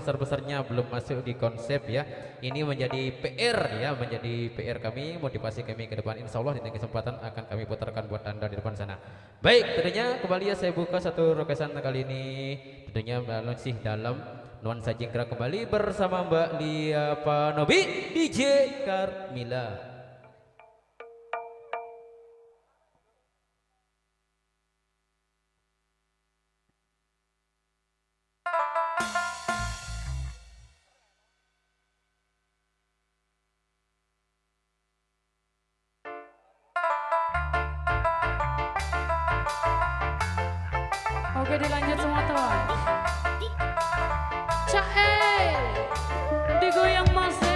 sebesar-besarnya belum masuk di konsep ya. Ini menjadi PR ya, menjadi PR kami, motivasi kami ke depan. Insya Allah di kesempatan akan kami putarkan buat Anda di depan sana. Baik, tentunya kembali ya saya buka satu requestan kali ini. Tentunya masih dalam nuansa jingkrak kembali bersama Mbak Lia Panobi DJ Carmila. Oke, dilanjut semua teman. Cae, digoyang masih.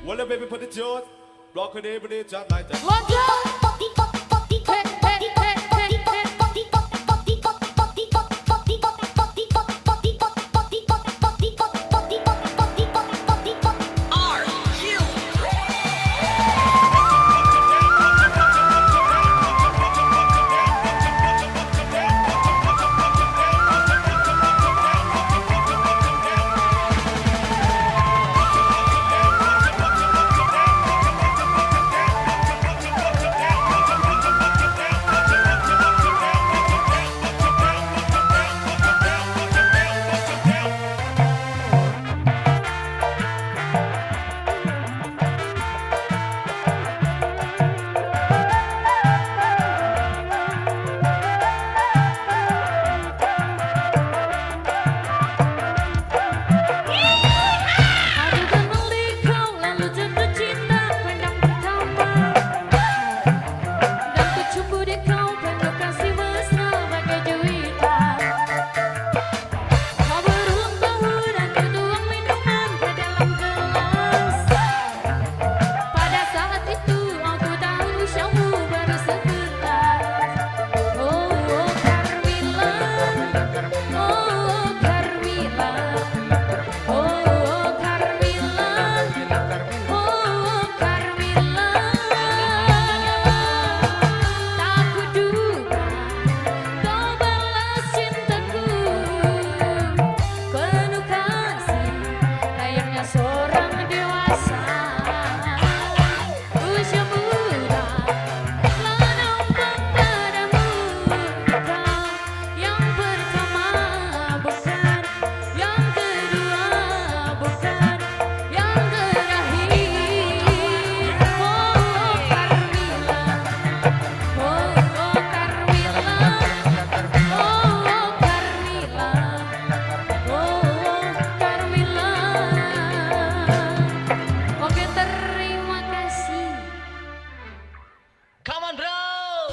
Well, baby, put it yours. Block it every day, jump like that.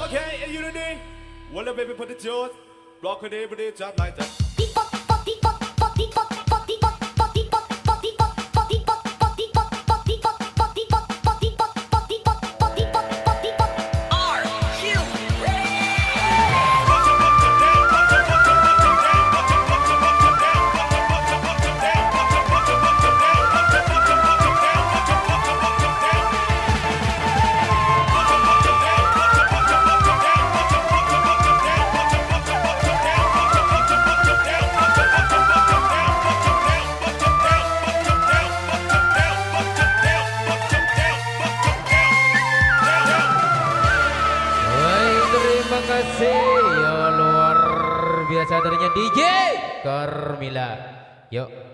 Okay, are you ready? Well, baby, put the jaws. Block it, everybody, jump like that. Baik, terima kasih ya luar biasa adanya DJ Carmila. Yuk.